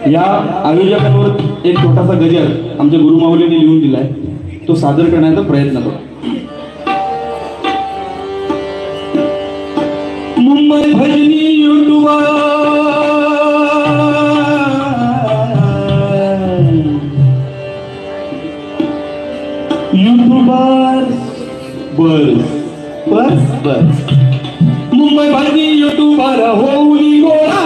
या आयोजकांवर एक छोटासा गजर आमच्या गुरुमाऊलीने लिहून दिलाय, तो सादर करण्याचा प्रयत्न करतो. मुंबई भजनी युट्यूबर बस मुंबई भजनी युट्यूबर होऊली गोळा,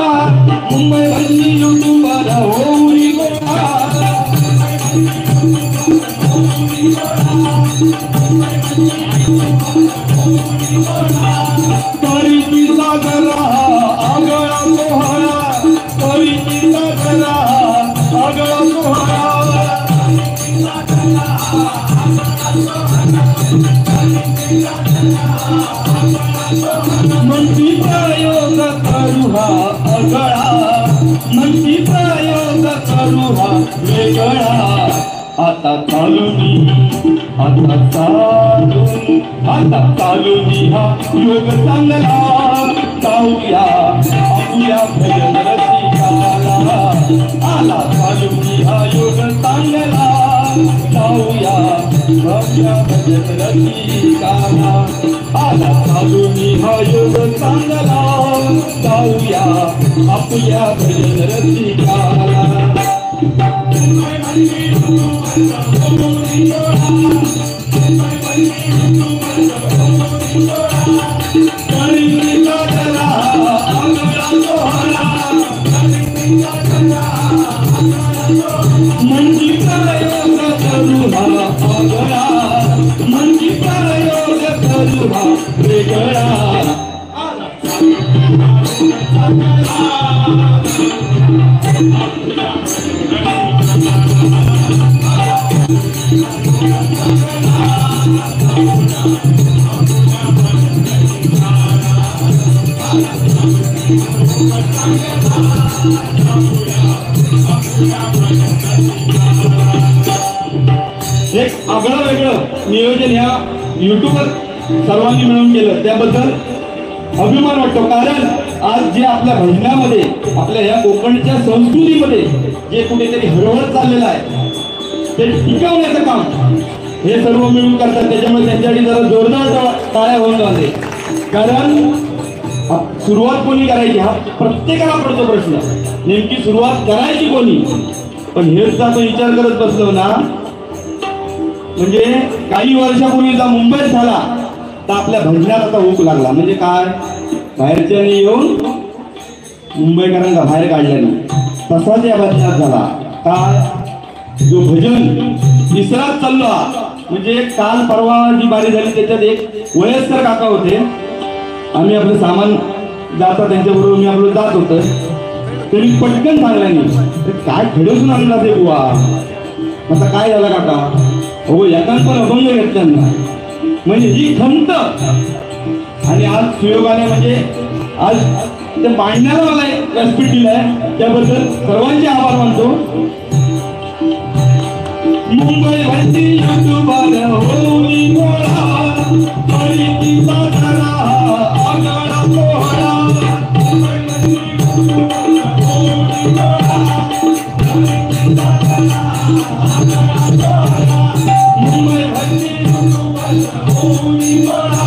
मुंबई भजनी युट्यूबर होऊली गोळा. तरी किल्ला करा आगळा सोहळा, तरी किल्ला करा आगळा सोहळा. म्हणती प्रयोग करू हा आगळा, म्हणती प्रयोग करू हा वेगळा. आता चालूनी हा योग चांगला, जाऊया आपुया भजन रसिकाला. आला चालूनी हा योग चांगला, जाऊया आपुया भजन रसिकाला. आला चालूनी हा योग चांगला, जाऊया आपुया भजन रसिकाला. मंजी प्रयोग करू हा आगळा, मंजी प्रयोग करू हा वेगळा. एक आगळं वेगळं नियोजन ह्या युट्यूबवर सर्वांनी मिळून केलं, त्याबद्दल अभिमान वाटतो. कारण आज जे आपल्या भजनामध्ये, आपल्या या कोकणच्या संस्कृतीमध्ये जे कुठेतरी हरवत चाललेलं आहे, ते टिकवण्याचं काम हे सर्व मिळून करतात. त्याच्यामुळे त्यांच्यासाठी जरा जोरदार टाळ्या होऊन जाते. कारण सुरुवात कोणी करायची हा प्रत्येकाला पडतो प्रश्न, नेमकी सुरुवात करायची कोणी. पण हेच आपण विचार करत बसलो ना, म्हणजे काही वर्षापूर्वीचा मुंबईत झाला तर आपल्या भजनात आता ऊक लागला. म्हणजे काय, बाहेरच्याने येऊन मुंबईकरांना बाहेर काढल्याने तसाच या भजनात झाला. काय, जो भजन विसरात चालला. म्हणजे काल परवा जी बारी झाली त्याच्यात एक वयस्कर काका होते, आम्ही आपलं सामान जाता त्यांच्याबरोबर मी आपलं जात होतं. त्यांनी पटकन सांगल्याने काय खेळून आणला ते बुवा. आता काय झालं काका, हो याकांत पण अभंग घेतल्यांना. म्हणजे ही खंत. आणि आज सुयोगाने म्हणजे आज ते मांडण्याला मला एक व्यासपीठ दिलंय, त्याबद्दल सर्वांचे आभार मानतो. मुंबई भजनी युट्यूबर होऊली गोळा, तरी किल्ला करा आगळा सोहळा. मुंबई भजनी युट्यूबर होऊली गोळा,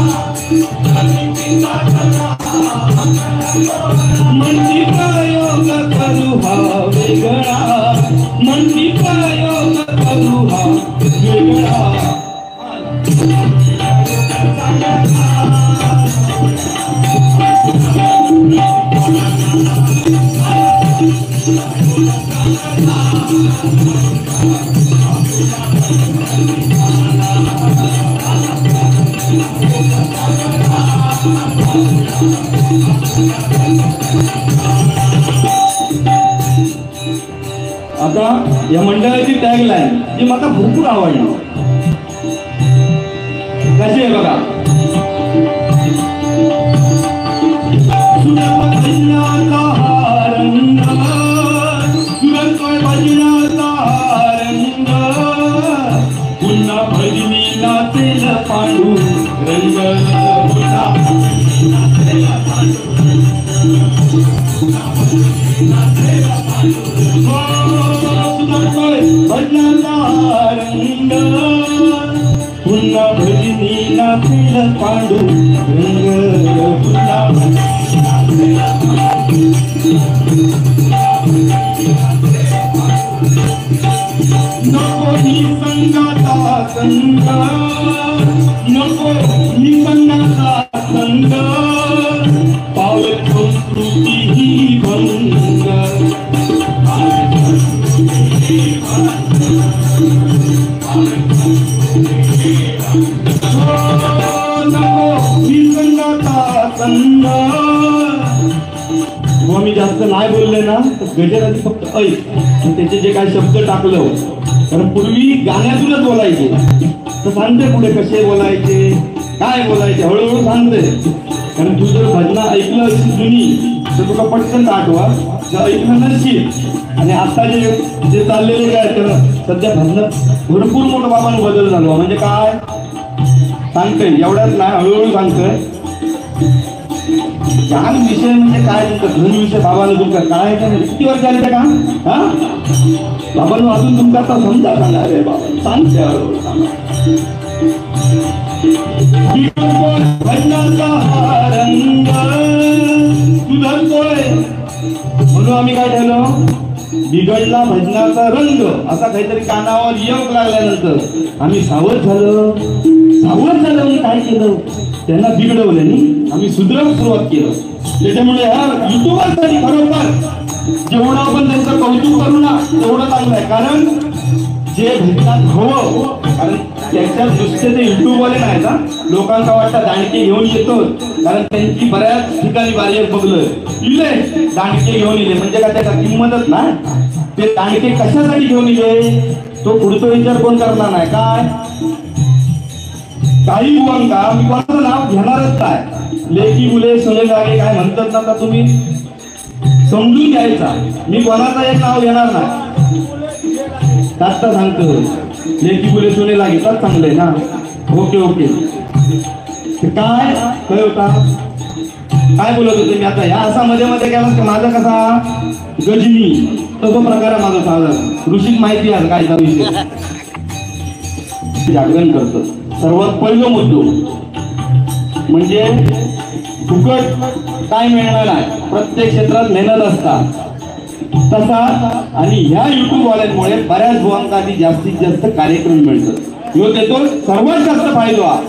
मंजी प्रयोग करू हा वेगळा, मंजी प्रयोग करू हा वेगळा. आता या मंडळाची टॅगलाईन जी मला भरपूर आवडली, कशी आहे बघा. भजनाचा रंग, सुरतोय भजनाचा रंग, पुन्हा भजनी नाचेल पांडू रंग, पुन्हा भजनी नाचेल पांडू. भजनाचा रंग पुन्हा भजनी नाचेल पांडू रंग पुन्हा नको ही संगाचा संग नको ही संगाचा संग पावले संस्कृती ही भंग मी जास्त नाही बोलले ना तर गजराची फक्त ऐक त्याचे जे काही शब्द टाकलं कारण पूर्वी गाण्यातूनच बोलायचे तर सांगते पुढे कसे बोलायचे काय बोलायचे हळूहळू सांगते कारण तू जर भजना ऐकलं असेल जुनी तर तुला पटकन आठवा जर ऐकलं नसशील आणि आता जे चाललेले काय तर सध्या भजनात भरपूर मोठं बाबांनी बदल झाला म्हणजे काय सांगतोय एवढ्याच नाही हळूहळू सांगतोय ज्ञान विषय म्हणजे काय तुमचा धन विषय बाबाला तुमचा काय किती वर्ष झाले का हा बाबांनो अजून तुमचा आता समजा सांगणार आहे बाबा सांगते हळूहळू सांगा रंग तुझा म्हणून आम्ही काय ठेवलं बिघडला भजनाचा रंग असा काहीतरी कानावर योग लागल्यानंतर आम्ही सावध झालं आणि काय केलं त्यांना बिघडवलं नाही आम्ही सुधारण्यास सुरुवात केलं त्याच्यामुळे ह्या युट्यूबरसाठी खरोखर जेवढं आपण त्यांचं कौतुक करू ना तेवढं चांगलं आहे कारण जे भजनात हवं कारण त्याच्या दृष्टीने ते युट्यूबवाले नाही ना लोकांना वाटतं दांडके घेऊन येतो कारण त्यांची बऱ्याच ठिकाणी बारीक बघलं इले दांडके घेऊन येले म्हणजे का त्याचा किंमतच नाही ते दांडके कशासाठी घेऊन येले तो पुढचा विचार कोण करणार नाही काय काही युवांका मी कोणाचं नाव घेणारच काय लेकी मुले सुने लागे काय म्हणतात ना तर तुम्ही समजून घ्यायचा मी कोणाचं एक नाव घेणार नाही आता सांगतो लेकी मुले सुने लागे तर चांगले ना ओके काय होता काय बोलत होते मी आता ह्या असा मध्ये मध्ये गेला माझा कसा गजनी तो प्रकार आहे माझा साधा ऋषिक माहिती आहे काय विषय जागरण करतो सर्वात पहिलं मुद्दो म्हणजे फुकट काय मिळणार नाही प्रत्येक क्षेत्रात मेहनत असतात तसा आणि ह्या युट्यूब वाल्यांमुळे बऱ्याच भुवांना जास्तीत जास्त कार्यक्रम मिळतात ह्यो देतो सर्वात जास्त फायदा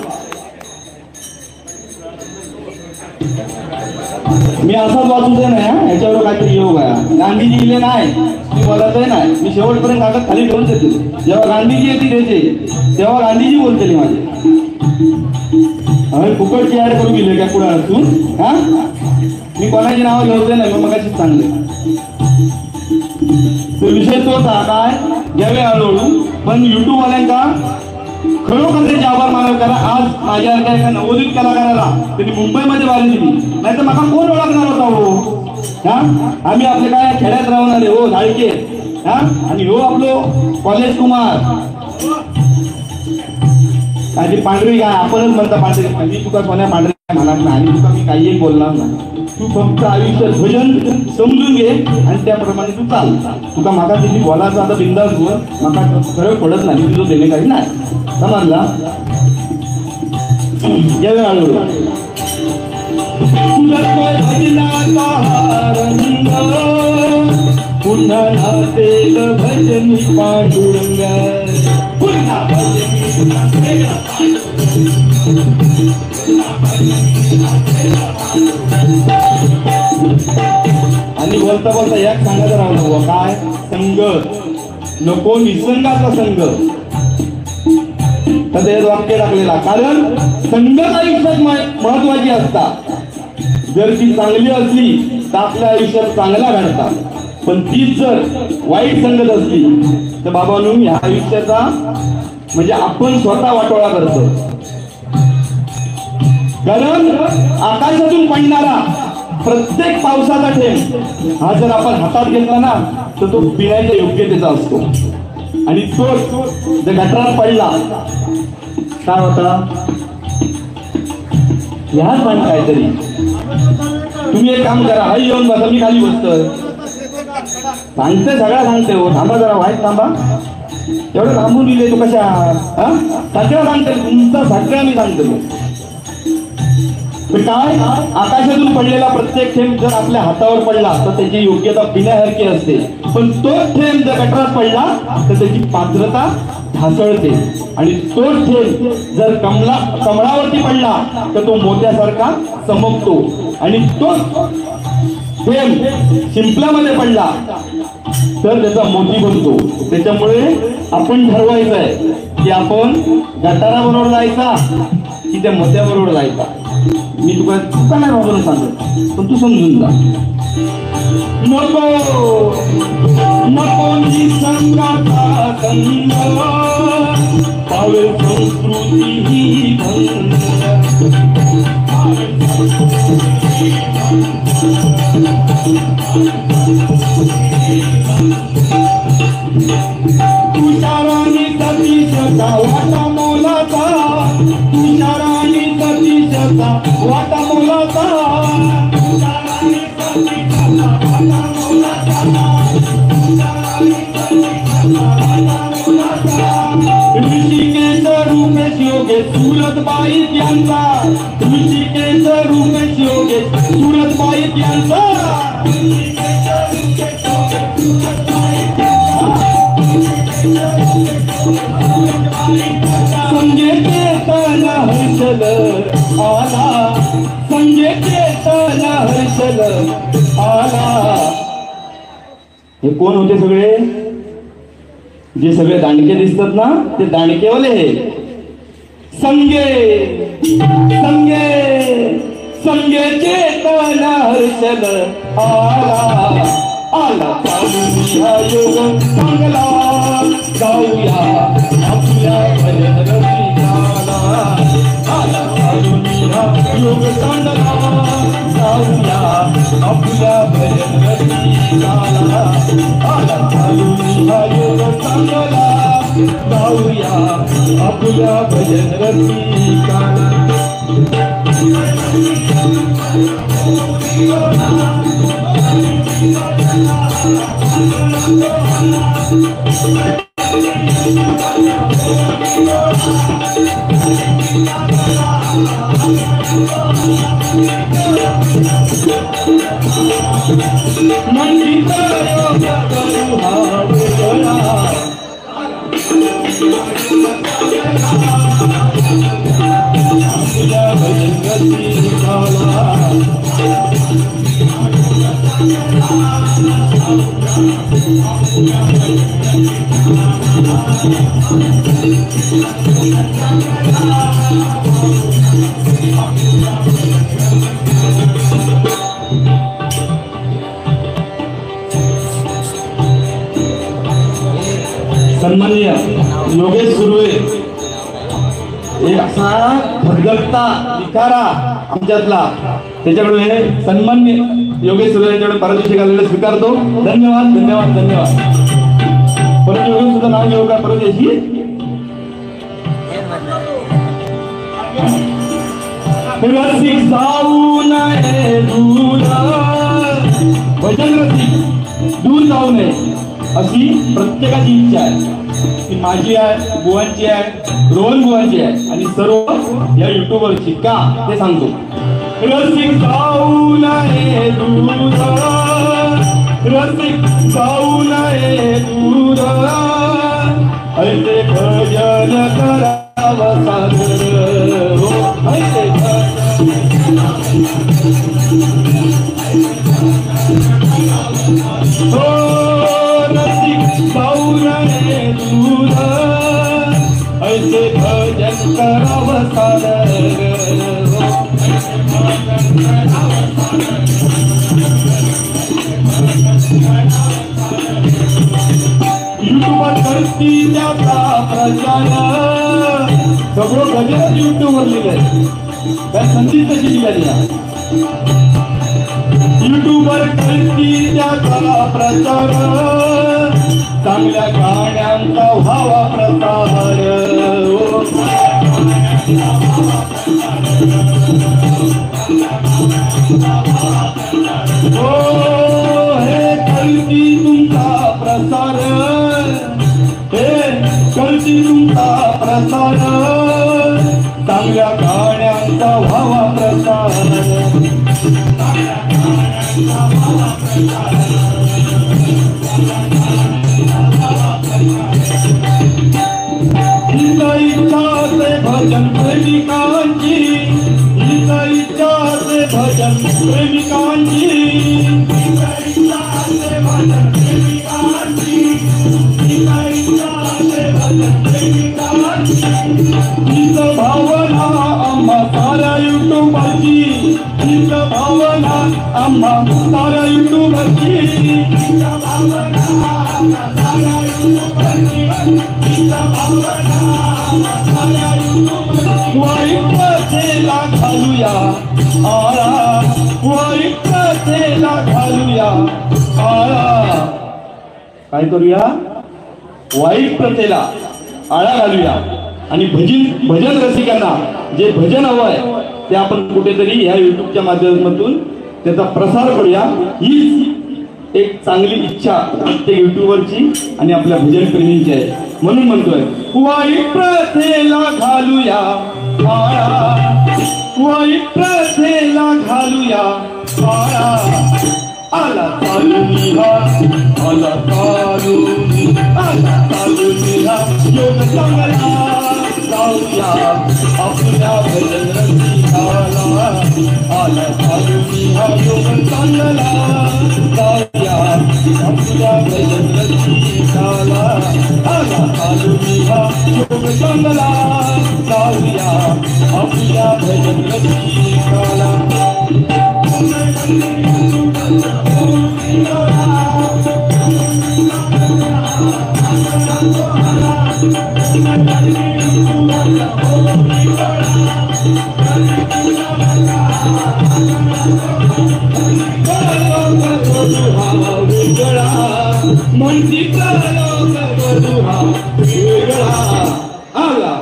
मी असाच वाचतोय ना याच्यावर काहीतरी योग आहे गांधीजी लिहिले नाही मी बोलतही नाही मी शेवटपर्यंत कागद खाली ठेवून देते जेव्हा गांधीजी येते त्याचे तेव्हा गांधीजी बोलते माझे फुकटची ऍड करून गेले का पुढे असून हा मी कोणाची नावं घेवते नाही मग मगाशीच सांगले तो विषय तोच हा काय घ्यावे हळूहळू पण युट्यूब वाल्यांका खरोखर त्याचे आभार मानावे करा आज माझ्या एका नवोदित कलाकाराला त्यांनी मुंबईमध्ये वारी दिली नाही तर मला कोण ओळखणार होता हो हा आम्ही आपले काय खेड्यात राहणारे हो धाडके हा आणि हो आपलो कॉलेज कुमार काही पांढरी काय आपणच म्हणता पांढरी मी तुका सोन्या पांढरी म्हणणार नाही आणि तुका मी काही बोलणार नाही तू फक्त आयुष्यात भजन समजून घे आणि त्याप्रमाणे तू चाल तुका माका तिथे बोलायचं आता बिंदास बोल माका खरं पडत नाही तुझं देणे काही नाही समजला यावे हळूहळू पुन्हा नाचेल भजनी पांडुरंग पुन्हा आणि बोलता बोलता एक सांगायचं राहतो काय संघ नको निसंगाचा संघ तर वाक्य टाकलेला कारण संघच आयुष्यात महत्वाची असतात जर ती चांगली असली तर आपल्या आयुष्यात चांगला घडतात पण तीच जर वाईट संगत असली तर बाबांनो ह्या आयुष्याचा म्हणजे आपण स्वतः वाटोळा करतो कारण आकाशातून पडणारा प्रत्येक पावसाचा थेंब हा जर आपण हातात घेतला ना तर तो पिण्याच्या योग्यतेचा असतो आणि तो जर गटारात पडला काय होता ह्याच मान काहीतरी तुम्ही एक काम करा हा येऊन बसा मी खाली बसतोय सांगते सगळा सांगते हो. थांबा जरा वाईट थांबा. एवढं थांबून दिले तू कशा सगळं सांगते तुमचा सगळं मी सांगतो. काय आकाशातून पडलेला प्रत्येक थेंब जर आपल्या हातावर पडला तर त्याची योग्यता पिण्यासारखी असते, पण तोच थेंब जर गटारात पडला तर त्याची पात्रता ढासळते, आणि तोच थेंब जर कमळावरती पडला तर तो मोत्यासारखा चमकतो, आणि तोच थेंब शिंपल्यामध्ये पडला तर त्याचा मोती बनतो. त्याच्यामुळे आपण ठरवायचं आहे की आपण गटाराबरोबर जायचा की त्या मोत्याबरोबर जायचा. मी तुला चुका नाही बाबून सांगत, पण तू समजून जा. नको नको संगाचा संग पावे संस्कृती ही भंग. तुषाराने सतीशचा वाटा मोलाचा, तुषाराने सतीशचा वाटा मोलाचा, तुषाराने सतीशचा वाटा मोलाचा, ऋषिकेश रूपेश योगेश सुरतबाई यांचा, ऋषिकेश रूपेश योगेश सुरतबाई यांचा. संगीते तन हर्षल आला, संगीते तन हर्षल आला. हे कोण होते सगळे? जे सगळे दांडके दिसतात ना ते दांडकेवाले. संगे संगे संगे चेतन हर्षल आला, आला चालूया योग चांगला, जाऊया आपल्या भजन रसिकाला. आला चालूया योग चांगला, जाऊया आपल्या भजन रसिकाला. आला चालूया योग चांगला, जाऊया आपल्या भजन रसिकाला. सन्माननीय योगेश सुर्वे एक असा भरगटता विचारा आमच्यातला, त्याच्याकडे सन्माननीय योगेश सुर्वे यांच्याकडे पारितोषिक आलेलं स्वीकारतो. धन्यवाद धन्यवाद धन्यवाद. परत योगेश सुद्धा नाव घेऊ का परत याची? रसिक जाऊ नये दूर, भजन रसिक दूर जाऊ नये अशी प्रत्येकाची इच्छा आहे. ती माझी आहे, बुवांची आहे, रोहन बुवांची आहे, आणि सर्व या युट्यूबवरची. का ते सांगतो. रसिक जाऊ नये दूर, रसिक जाऊ नये दूर, ऐसे भजन करावं सादर, ऐसे ऐसे भजन करावं सादर. युट्यूबवर करती त्याचा प्रचार, सगळं भजन युट्यूबवर लिहिलंय, त्या संधी तशी निघाली. युट्यूबवर करती त्याचा प्रचार, चांगल्या गाण्यांचा व्हावा प्रसार. हे करती तुमचा तुमचा प्रसार चांगल्या गाण्यांचा व्हावा प्रसार इच्छाचे भजन प्रेमिकांची इच्छाचे भजन प्रेमिकांची हीच भावना आम्हा साऱ्या युट्यूबरची हीच भावना आम्हा साऱ्या युट्यूबरची वाईट प्रथेला घालूया आळा वाईट प्रथेला घालूया आळा काय करूया वाईट प्रथेला आळा घालूया आणि भजन रसिकांना जे भजन हवं आहे ते आपण कुठेतरी या युट्यूबच्या माध्यमातून त्याचा प्रसार करूया हीच एक चांगली इच्छा प्रत्येक युट्यूबरची आणि आपल्या भजन प्रेमींची आहे म्हणून म्हणतोय वाईट प्रथेला घालूया आळा वाईट प्रथेला घालूया आळा आला चालून हा आला चालून आला चालून हा योग चांगला जाऊया आपल्या भजन रसिकाला आला चालून हा योग चांगला जाऊया आपल्या भजन रसिकाला आला चालून हा योग चांगला जाऊया आपल्या भजन रसिकाला म्हणती आला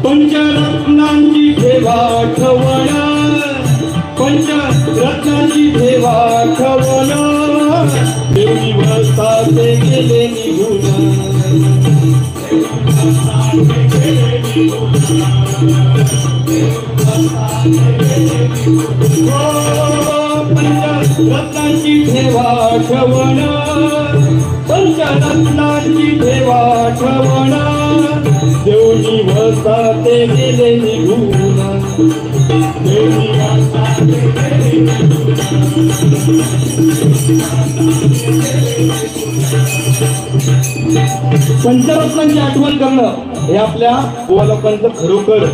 पंचरत्नांची ठेवा ठेवणा पंचरत्नांची ठेवा ठेवणा देवी भक्ताचे गेले निघून पंचरत्नांची ठेवा ठेवणा पंचरत्नांची ठेवा ठेवणा देवनी भक्ताचे गेले निघून पंचरत्नांची आठवण करणं हे आपल्या गोवा लोकांचं खरोखर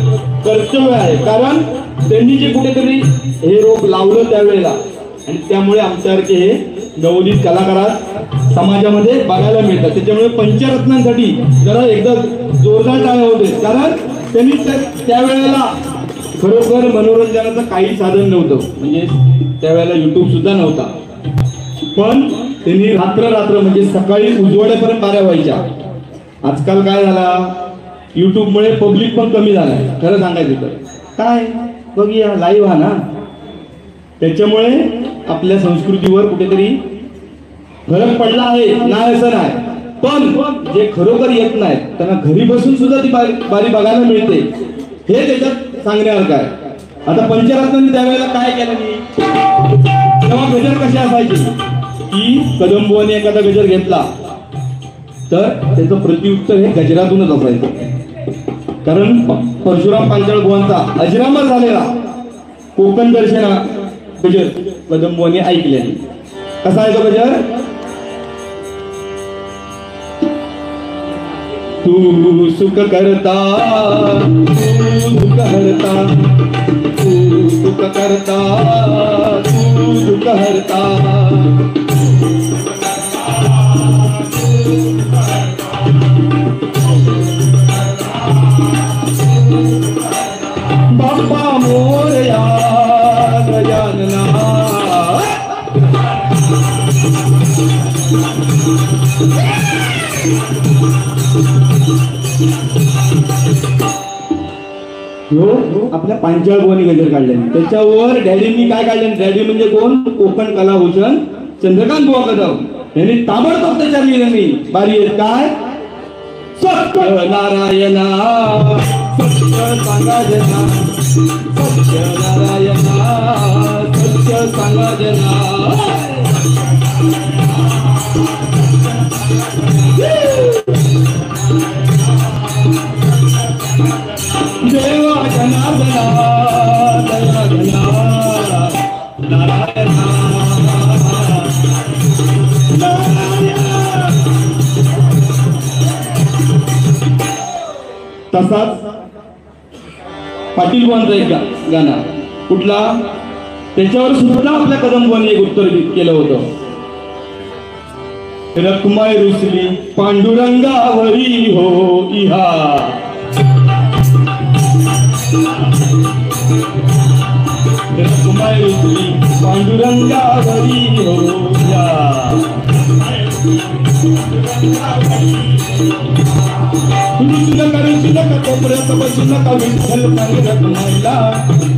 कर्तव्य आहे कारण त्यांनी जे कुठेतरी हे रोप लावलं त्यावेळेला आणि त्यामुळे आमच्यासारखे हे नवोदित कलाकारात समाजामध्ये बघायला मिळतात त्याच्यामुळे पंचरत्नांसाठी जरा एकदा जोरदार टाळ्या होते कारण त्यांनी त्यावेळेला खरोखर मनोरंजनाचं काही साधन नव्हतं म्हणजे त्यावेळेला युट्यूब सुद्धा नव्हता पण त्यांनी रात्र म्हणजे सकाळी उजवड्यापर्यंत बाऱ्या व्हायच्या आजकाल काय झाला युट्यूबमुळे पब्लिक पण कमी झालाय खरं सांगायचं तर काय बघूया लाईव्ह हा ना त्याच्यामुळे आपल्या संस्कृतीवर कुठेतरी फरक पडला आहे नाही असं नाही पण जे खरोखर येत नाहीत त्यांना घरी बसून सुद्धा ती बारी बघायला मिळते हे त्याच्यात सांगण्यासारखं आहे आता पंचरत्नांनी त्यावेळेला काय केलं मी तेव्हा गजर कसे असायचे की कदंबुवाने एखादा गजर घेतला तर त्याचं प्रत्युत्तर हे गजरातूनच असायचं कारण परशुराम पांचाळ बुवांचा अजरामर झालेला कोकण दर्शना गजर कदंबुवाने ऐकले कसा आहे तो गजर तू सुख करता तू दुःख हरता तू सुख करता तू दुःख हरता बाप्पा मोरया आपल्या पांचाळ बुवांनी गजर काढले, त्याच्यावर डॅडींनी काय काढले? डॅडी म्हणजे कोण? कोकण कलाभूषण चंद्रकांत बुवा कदम यांनी ताबडतोब त्याच्यावर लिहिलेली बारी आहेत. काय? सत्य नारायणा सत्य सांगा जना, सत्य नारायणा सत्य सांगा जना. देवा जनार्दना दया घना नारायणा तसाच पाटील बुवांचा एक गाणं कुठला? त्याच्यावर सुद्धा आपल्या कदम बुवांनी एक उत्तर केलं होतं. रखमाई रुसली पांडुरंगावरी हो इहा, रखमाई रुसली पांडुरंगावरी हो इहा. रुसुनका कोपऱ्यात बसू नका विठ्ठल सांगे रखमाईला,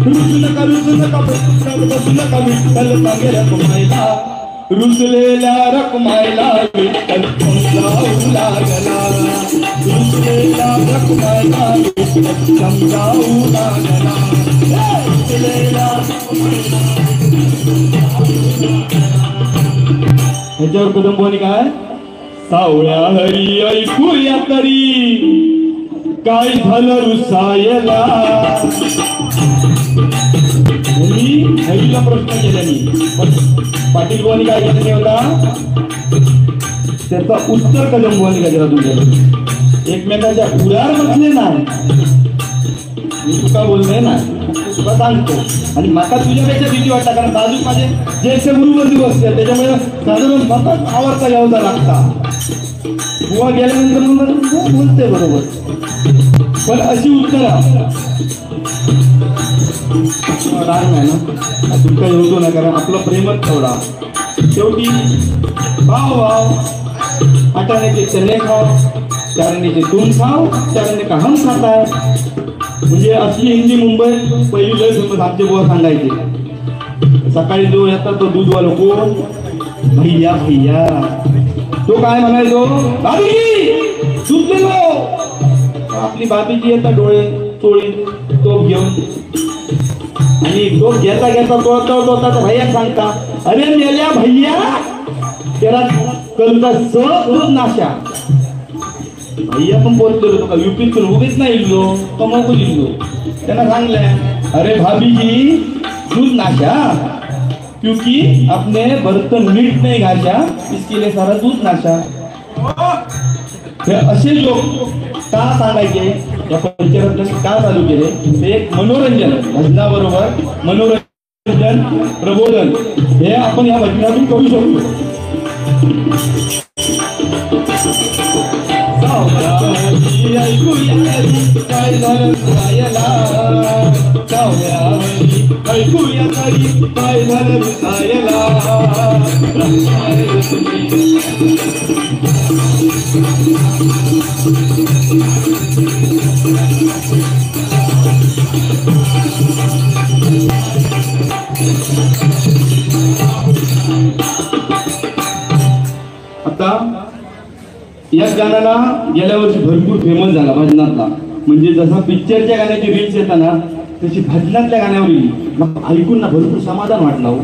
रुसुनका बसू नका विठ्ठल सांगे रखमाईला. रुसलेल्या रखमाईला विठ्ठल समजावू लागला, रुसलेल्या रखमाईला विठ्ठल समजावू लागला. ह्याच्यावर कदम बुवांनी काय? सावळ्या हरी ऐकूया तरी काय झालं रुसायला. हरीला प्रश्न केल्याने पाटील बुवांनी काय केलं होता? त्याचा उत्तर कदम बुवांनी गजरातून दिलं. एकमेकांच्या उड्यावर बसले नाही, मी तुका बोलले नाही, तुका सांगतो. आणि माका तुझ्यापेक्षा भीती वाटता, कारण बाजूक माझे ज्येष्ठ गुरुवरती बसते, त्याच्यामुळे साधारण मतात आवडता यावचा लागता. बुवा गेल्यानंतर मग बोलते बरोबर, पण अशी उत्तर राग नाही ना तुमका येतो ना, कारण आपलं प्रेमच थोडा. शेवटी भाव भाव आटाने के चने खाओ, चारणे के तुम खाओ, चारणे का हम खाताय. म्हणजे असली हिंदी मुंबई पहिली लय समज आमचे बुवा सांगायचे. सकाळी जो येतात तो दूधवाला कोण? भैया भैया. तो काय म्हणायचो? बाबी दूध दे लो. आपली बाबीची येतात डोळे चोळी तो घेऊन, आणि तो घेता घेता तो भैया सांगता, अरे मेल्या भैया त्याला कलता दूध नाशा. भैया पण बोलतो का युपीत उभेच नाही इल्लो कमवू दिलो. त्यांना सांगलंय, अरे भाभी जी दूध नाशा, क्योंकि अपने बर्तन नीट नहीं घाशा, इसके लिए सारा दूध नाशा. हे असे लोक का सांगायचे? या पंचरत्नांनी का चालू केले? ते एक मनोरंजन, भजनाबरोबर मनोरंजन प्रबोधन हे आपण या भजनातून करू शकतो. काय झालं रुसायला, ऐकूया तरी काय झालं रुसायला. आता या गाण्याला गेल्या वर्षी भरपूर फेमस झाला भजनातला. म्हणजे जसा पिक्चरच्या गाण्याची रील्स येताना तशी भजनातल्या गाण्यावर येईल. मग ऐकून ना भरपूर समाधान वाटलं हो.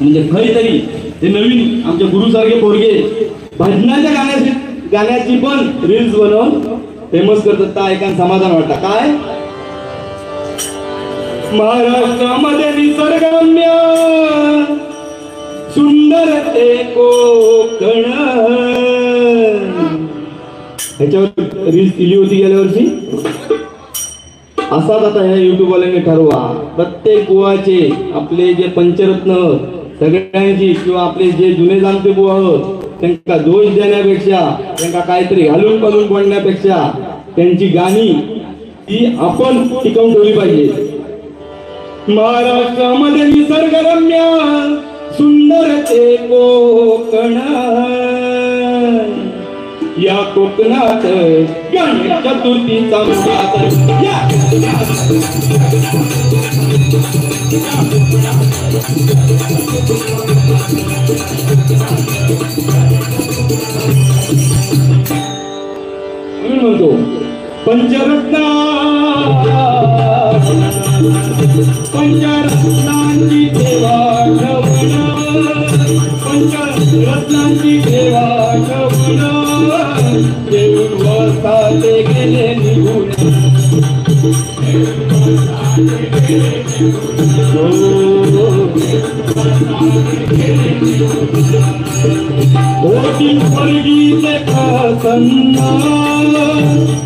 म्हणजे खरी हे नवीन आमच्या गुरुसारखे पोरगे भजनाच्या गाण्याची पण रील्स बनवून फेमस करतात. त्या ऐकायला समाधान वाटतं. काय? महाराष्ट्रामध्ये निसर्गरम्य सुंदर ते कोकण, ह्याच्यावर रील्स दिली होती गेल्या वर्षी. असाच आता ह्या युट्यूबवाल्यांनी ठरवा, प्रत्येक बुवाचे आपले जे पंचरत्न सगळ्यांची किंवा आपले जे जुने जाणते बुवा त्यांना दोष देण्यापेक्षा, त्यांना काहीतरी घालून पालून बोलण्यापेक्षा त्यांची गाणी ती आपण टिकवून ठेवली पाहिजे. महाराष्ट्रामध्ये निसर्गरम्य सुंदर ते कोकण, या कोकणात गणेश चतुर्थीचा मोठा या म्हणतो पंचरत्नांची देवाठवण पंचरत्नांची देवाठवण देऊन वसाले गेले निघून होती स्वर्गीचे प्रसन्न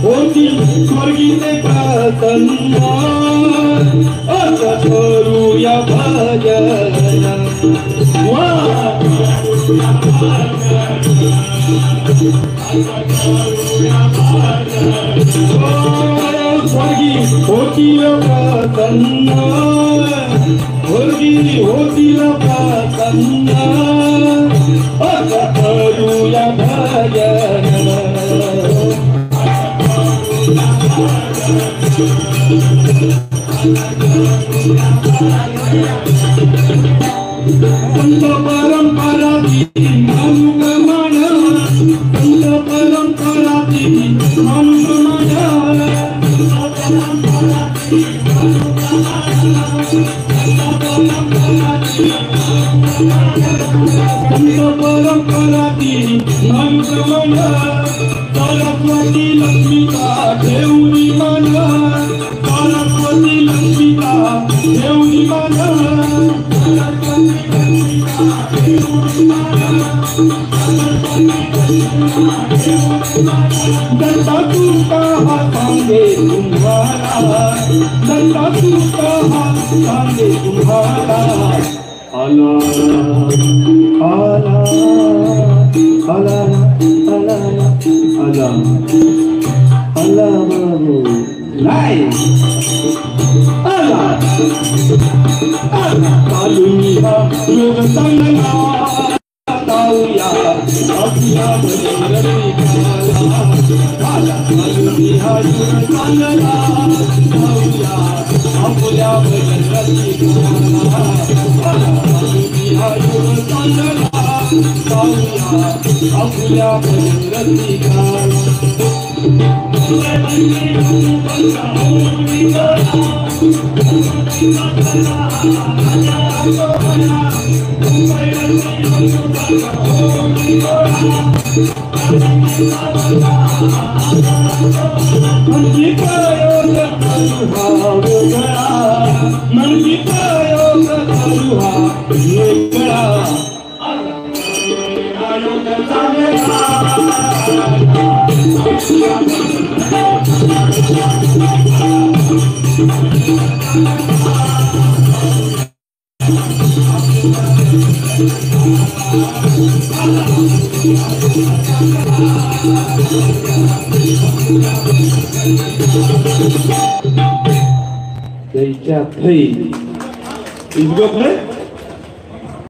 होती स्वर्गीचे प्रसन्न असं करूया भजन स्वर्गी होतील प्रसन्न स्वर्गी होतील प्रसन्न असं करूया भजन संत परंपराची अनुगमन संत परंपराची अनुगमन संत परंपराची अनुगमन सरस्वती लक्ष्मीचा ठेवली मन सरस्वती लक्ष्मीचा ठेवली मन दत्ता तू कहा सांगे तुम्हारा दत्ता तू कहा सांगे तुम्हारा आला आला आला आला आला आला बाबू नाही आला आला कालुनिया योग चांगला ताऊया आपल्या बजरंगीला आला कालुनिया योग चांगला ताऊया आपल्या बजरंगीला आला कालुनिया योग चांगला ताऊया आपल्या बजरंगीला मनकी प्रयोग करुहा वेगळा त्याच्या थई इतकं